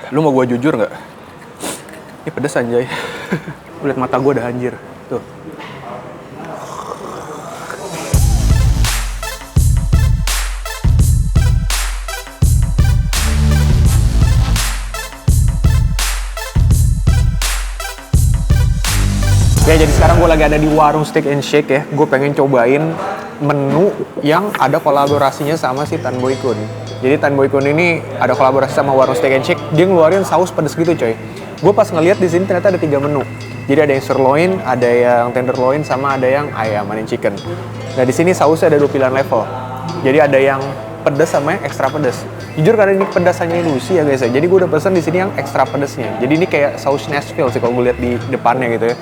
Lu mau gue jujur nggak? Ini pedes anjay. Lu liat mata gue udah anjir. Tuh. Ya, jadi sekarang gue lagi ada di warung Steak and Shake ya. Gue pengen cobain menu yang ada kolaborasinya sama si Tan Boy Kun. Jadi Tan Boy Kun ini ada kolaborasi sama warung Steak and Shake. Dia ngeluarin saus pedes gitu coy. Gue pas ngeliat di sini ternyata ada 3 menu. Jadi ada yang sirloin, ada yang tenderloin, sama ada yang ayam and chicken. Nah di sini sausnya ada 2 pilihan level. Jadi ada yang pedas sama yang ekstra pedas. Jujur karena ini pedasannya ilusi ya guys ya. Jadi gue udah pesen di sini yang ekstra pedasnya. Jadi ini kayak saus Nashville sih kalau gue lihat di depannya gitu ya.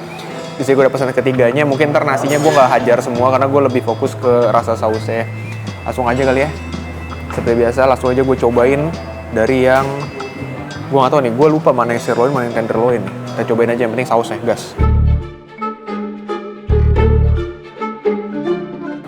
Di sini gue udah pesan ketiganya, mungkin ntar nasinya gue nggak hajar semua karena gue lebih fokus ke rasa sausnya. Langsung aja kali ya. Seperti biasa, langsung aja gue cobain dari yang gue nggak tahu nih, gue lupa mana yang sirloin, mana yang tenderloin. Kita cobain aja, yang penting sausnya, gas.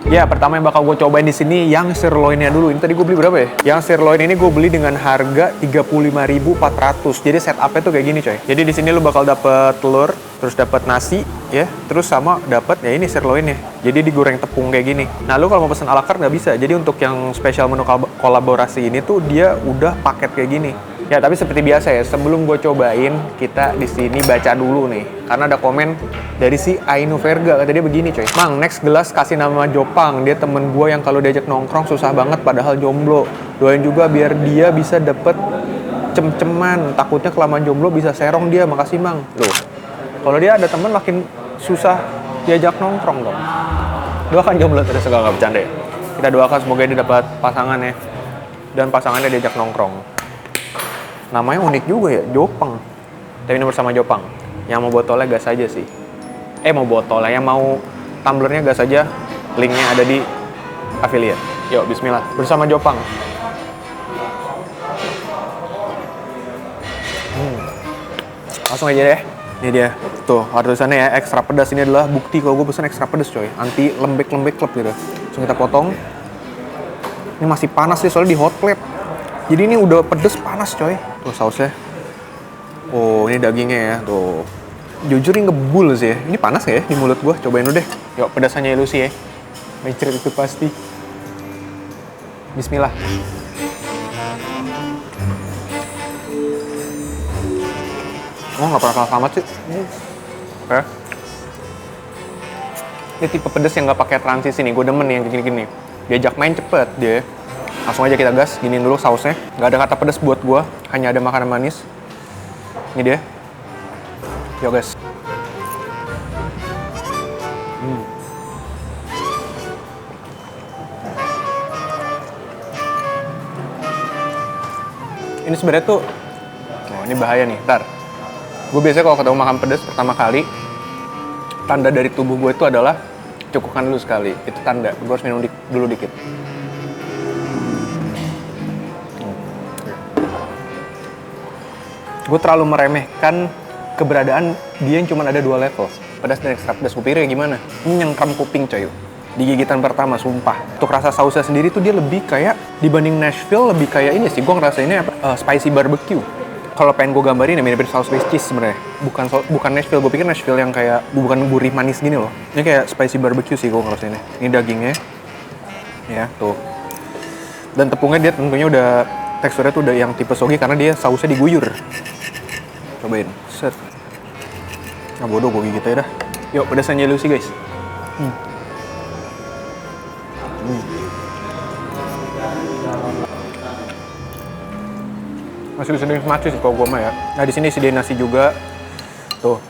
Ya, pertama yang bakal gue cobain di sini yang sirloinnya dulu. Ini tadi gue beli berapa ya? Yang sirloin ini gue beli dengan harga 35.400. Jadi setupnya tuh kayak gini coy. Jadi di sini lu bakal dapet telur, terus dapat nasi ya, terus sama dapat ya ini sirloinnya. Jadi digoreng tepung kayak gini. Nah lu kalau mau pesen ala carte nggak bisa. Jadi untuk yang spesial menu kolaborasi ini tuh dia udah paket kayak gini. Ya tapi seperti biasa ya, sebelum gue cobain kita di sini baca dulu nih, karena ada komen dari si Ainu Verga, kata dia begini coy. Mang, next gelas kasih nama Jopang, dia temen gue yang kalau diajak nongkrong susah banget padahal jomblo. Doain juga biar dia bisa dapet cem-ceman, takutnya kelamaan jomblo bisa serong dia, makasih Mang. Loh, kalau dia ada temen makin susah diajak nongkrong dong. Doakan jomblo terus, nggak bercanda ya. Kita doakan semoga dia dapat pasangan ya, dan pasangannya diajak nongkrong. Namanya unik juga ya, Jopang. Tapi ini bersama Jopang. Yang mau botolnya gas aja sih. Mau botolnya, yang mau tumblernya gas aja. Linknya ada di affiliate. Yuk, bismillah. Bersama Jopang. Langsung aja deh. Ini dia. Tuh, ada tulisannya ya, ekstra pedas. Ini adalah bukti kalau gue pesen ekstra pedas coy. Anti lembek-lembek klep gitu. Langsung kita potong. Ini masih panas sih soalnya di hot plate. Jadi ini udah pedes panas coy. Tuh sausnya. Oh ini dagingnya ya. Tuh. Jujur ini ngebul sih ya. Ini panas ya di mulut gua. Cobain dulu deh. Yuk pedasannya ilusi ya. Mencret itu pasti. Bismillah. Oh nggak pernah kalah amat sih. Oke. Ini tipe pedes yang nggak pakai transisi nih. Gue demen nih yang gini-gini. Diajak main cepet dia. Langsung aja kita gas, giniin dulu sausnya. Nggak ada kata pedas buat gua, hanya ada makanan manis. Ini dia. Yuk guys. Ini sebenarnya tuh, oh ini bahaya nih, ntar. Gue biasanya kalau ketemu makan pedas pertama kali, tanda dari tubuh gue itu adalah cukupkan dulu sekali. Itu tanda, gue harus minum dulu dikit. Gue terlalu meremehkan keberadaan dia yang cuma ada 2 level, pedas dan ekstra pedas. Gue pikir ya gimana? Ini nyengkram kuping coy. Di gigitan pertama, sumpah. Untuk rasa sausnya sendiri tuh dia lebih kayak, dibanding Nashville lebih kayak ini sih. Gue ngerasa ini spicy barbecue. Kalau pengen gue gambarin ya mirip saus Swiss cheese sebenarnya. Bukan Nashville. Gue pikir Nashville yang kayak bukan gurih manis gini loh. Ini kayak spicy barbecue sih gue ngerasa ini. Ini dagingnya, ya tuh. Dan tepungnya dia tentunya udah teksturnya tuh udah yang tipe sogi karena dia sausnya diguyur. Cobain, set. Nah bodoh gue gigit aja dah. Yuk pedasannya ilusi guys. Masih bisa dinikmati sih kalau gue mah ya. Nah di sini sediain nasi juga. Tuh.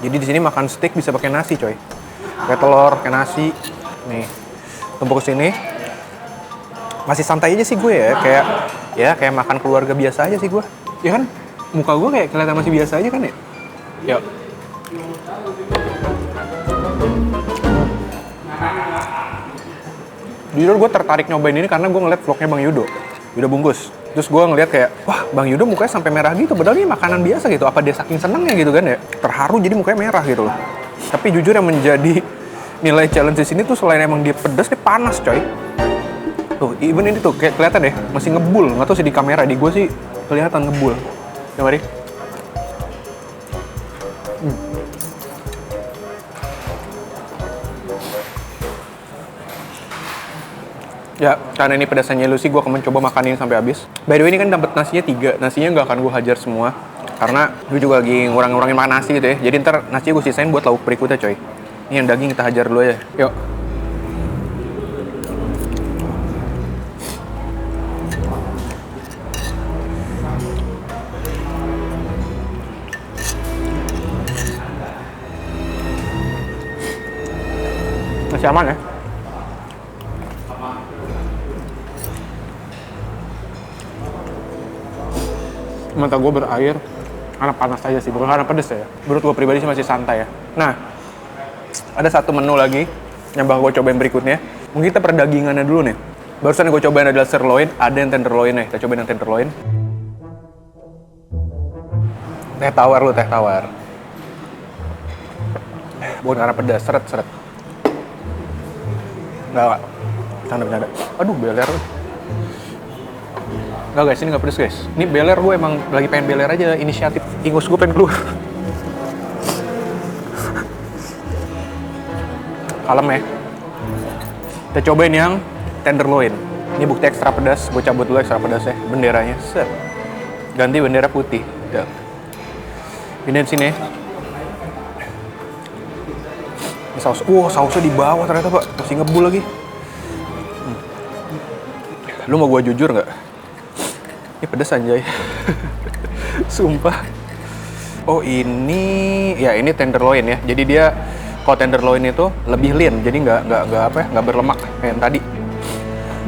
Jadi di sini makan steak bisa pakai nasi coy. Kayak telur, kayak nasi. Nih. Tumpuk ke sini. Masih santai aja sih gue ya. Kayak makan keluarga biasa aja sih gue. Ya kan? Muka gue kayak kelihatan masih biasa aja kan ya? Yuk. Jujur gue tertarik nyobain ini karena gue ngeliat vlognya Bang Yudo Bungkus. Terus gue ngeliat kayak, wah Bang Yudo mukanya sampai merah gitu. Padahal ini makanan biasa gitu. Apa dia saking senengnya gitu kan ya? Terharu jadi mukanya merah gitu loh. Tapi jujur yang menjadi nilai challenge di sini tuh selain emang dia pedas, dia panas coy. Tuh, even ini tuh kayak kelihatan deh, masih ngebul. Nggak tahu sih di kamera, di gue sih kelihatan ngebul. Ya mari. Ya, karena ini pedasnya lu sih, gue akan mencoba makan ini sampai habis. By the way, ini kan dapat nasinya 3. Nasinya nggak akan gue hajar semua. Karena gue juga lagi ngurang-ngurangin makan nasi gitu ya. Jadi ntar nasinya gue sisain buat lauk berikutnya coy. Ini yang daging kita hajar dulu ya. Yuk. Masih aman ya. Mata gue berair karena panas aja sih, bukan karena pedes ya. Menurut gue pribadi sih masih santai ya. Nah, ada satu menu lagi yang bakal gue cobain berikutnya. Mungkin kita perdagingannya dulu nih. Barusan yang gue cobain adalah sirloin, ada yang tenderloin nih. Kita cobain yang tenderloin. Teh tawar lu, teh tawar. Bukan karena pedas, seret. Enggak. Bercanda. Aduh, beler. Enggak guys, ini nggak pedes guys. Ini beler, gue emang lagi pengen beler aja. Inisiatif ingus gue pengen keluar. Kalem ya. Kita cobain yang tenderloin. Ini bukti ekstra pedas. Gue cabut dulu ekstra pedasnya. Benderanya, set. Ganti bendera putih. Udah. Pindahin sini. Ini saus. Sausnya di bawah ternyata pak. Masih ngebul lagi. Lu mau gue jujur nggak? Ini pedes anjay. Sumpah. Oh ini tenderloin ya. Jadi dia kalau tenderloin itu lebih lean, jadi nggak berlemak kayak yang tadi.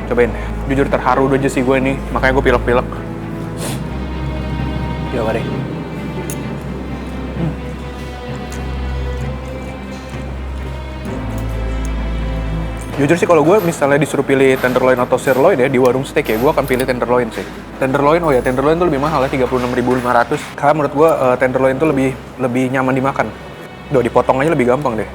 Cobain. Jujur terharu aja sih gue nih, makanya gue pilek-pilek. Coba deh. Jujur sih kalau gue misalnya disuruh pilih tenderloin atau sirloin ya di warung steak ya, gue akan pilih tenderloin sih. Tenderloin tuh lebih mahal ya, 36.500. Karena menurut gue tenderloin tuh lebih nyaman dimakan. Dipotong aja lebih gampang deh.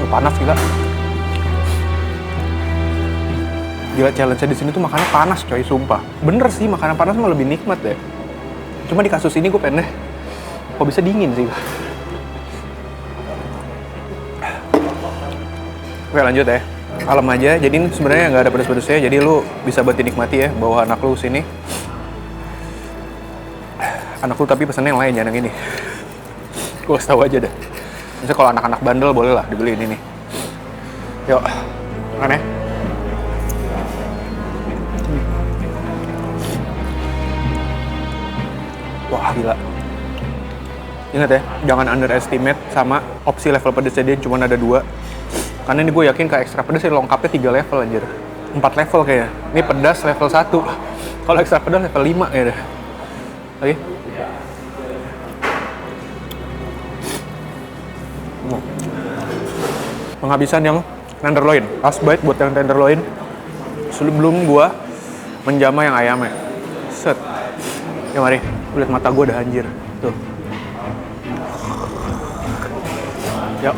Panas gila. Gila, challenge-nya di sini tuh makannya panas coy, sumpah. Bener sih, makanan panas mah lebih nikmat deh. Cuma di kasus ini gue pengen deh, kok bisa dingin sih. Oke lanjut ya. Kalem aja, jadi ini sebenarnya nggak ada pedes-pedesnya, jadi lu bisa buat dinikmati ya, bawa anak lu sini. Anak lu tapi pesannya yang lain, jangan yang ini. Gue kasih tau aja deh. Misalnya kalau anak-anak bandel boleh lah dibeli ini nih. Yuk, makan ya. Wah gila. Ingat ya, jangan underestimate sama opsi level pedesnya, dia cuma ada 2. Karena ini gue yakin ke ekstra pedas ini lengkapnya 3 level anjir. 4 level kayaknya. Ini pedas level 1. Kalau ekstra pedas level 5 kayaknya. Lagi. Penghabisan yang tenderloin. Last bite buat yang tenderloin. Sebelum gue menjama yang ayamnya. Set. Ya mari, lihat mata gue udah anjir. Tuh. Yuk.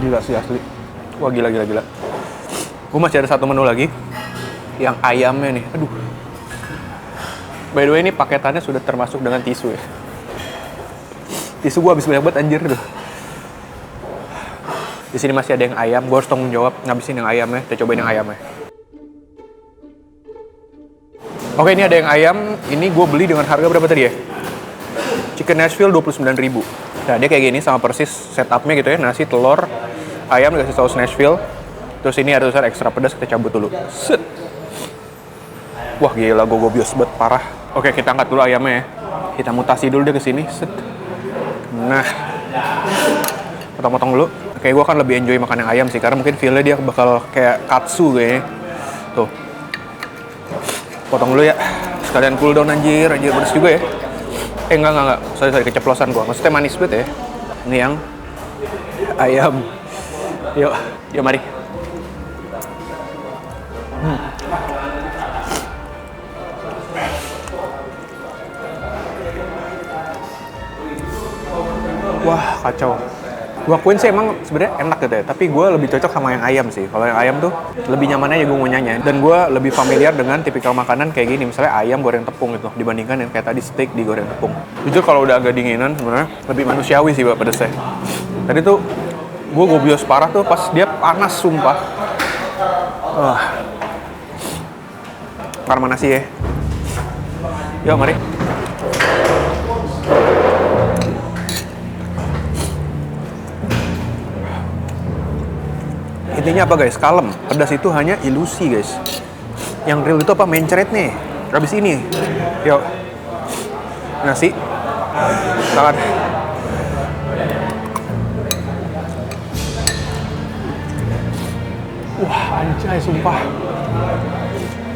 Gila sih asli. Wah gila. Gue masih ada satu menu lagi. Yang ayamnya nih. Aduh. By the way ini paketannya sudah termasuk dengan tisu ya. Tisu gue habis banyak banget anjir tuh. Di sini masih ada yang ayam. Gue harus tanggung jawab ngabisin yang ayamnya. Kita cobain yang ayamnya. Oke ini ada yang ayam. Ini gue beli dengan harga berapa tadi ya? Chicken Nashville 29.000. Nah dia kayak gini sama persis setupnya gitu ya. Nasi, telur, ayam dikasih saus Nashville. Terus ini ada tulisan ekstra pedas, kita cabut dulu. Set. Wah gila, gue bios banget parah. Oke kita angkat dulu ayamnya ya. Kita mutasi dulu deh ke sini. Set. Nah, potong-potong dulu. Oke gue kan lebih enjoy makan yang ayam sih, karena mungkin feel-nya dia bakal kayak katsu kayaknya. Tuh. Potong dulu ya. Sekalian cool down anjir pedas juga ya. Enggak. Sorry, keceplosan gua. Maksudnya manis banget ya. Ini yang ayam. Yuk, yuk mari. Wah, kacau. Gua akuin sih emang sebenarnya enak gitu ya, tapi gue lebih cocok sama yang ayam sih. Kalau yang ayam tuh lebih nyaman aja gue ngunyahnya. Dan gue lebih familiar dengan tipikal makanan kayak gini, misalnya ayam goreng tepung gitu, dibandingkan yang kayak tadi steak digoreng tepung. Jujur kalau udah agak dinginan sebenarnya lebih manusiawi sih Pak pedesnya. Tadi tuh gue gobios parah tuh pas dia panas sumpah. Karena nasi ya. Yuk mari. Intinya apa guys? Kalem. Pedas itu hanya ilusi guys. Yang real itu apa? Mencret nih. Habis ini. Yuk. Nasi. Tangan. Wah anjay sumpah.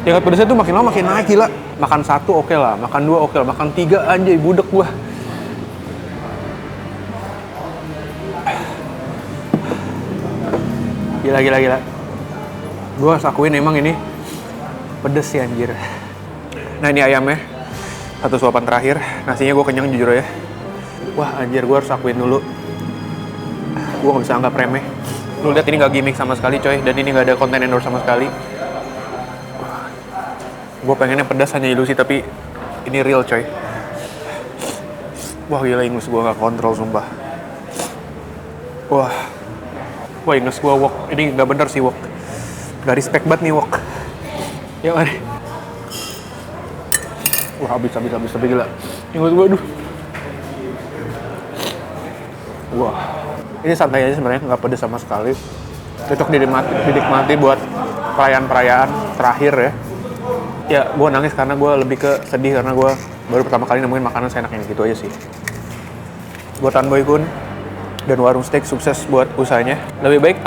Tingkat pedasnya tuh makin lama makin naik gila. Makan satu oke lah, makan dua oke lah, makan tiga anjay budek gua. Gila. Gue harus akuin emang ini pedes sih anjir. Nah ini ayamnya. Satu suapan terakhir. Nasinya gue kenyang jujur ya. Wah anjir gue harus akuin dulu. Gue gak bisa anggap remeh. Lu lihat ini gak gimmick sama sekali coy. Dan ini gak ada konten endorse sama sekali. Gue pengennya pedas hanya ilusi tapi ini real coy. Wah gila ingus gue gak kontrol sumpah. Wah ingus gue wok. Ini gak bener sih wok. Gak respect banget nih wok. Yuk mari. Wah habis gila. Ingus gue aduh. Wah. Ini santai aja sebenarnya nggak pedes sama sekali. Cocok dinikmati buat perayaan-perayaan terakhir ya. Ya gue nangis karena gue lebih ke sedih karena gue baru pertama kali nemuin makanan seenak ini gitu aja sih. Buat Tan Boy Kun dan warung steak sukses buat usahanya. Lebih baik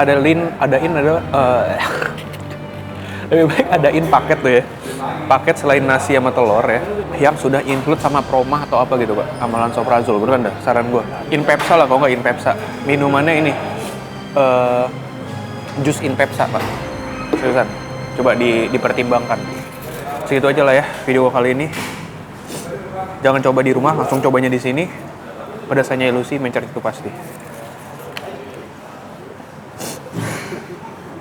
lebih baik adain paket tuh ya. Paket selain nasi sama telur ya, yang sudah include sama promah atau apa gitu Pak. Amalan Soprazol, beneran dah saran gue. Inpepsa lah kalau nggak Inpepsa. Minumannya ini jus Inpepsa Pak. Seriusan, coba dipertimbangkan. Segitu aja lah ya video gue kali ini. Jangan coba di rumah, langsung cobanya di sini. Pedasnya ilusi, mencari itu pasti.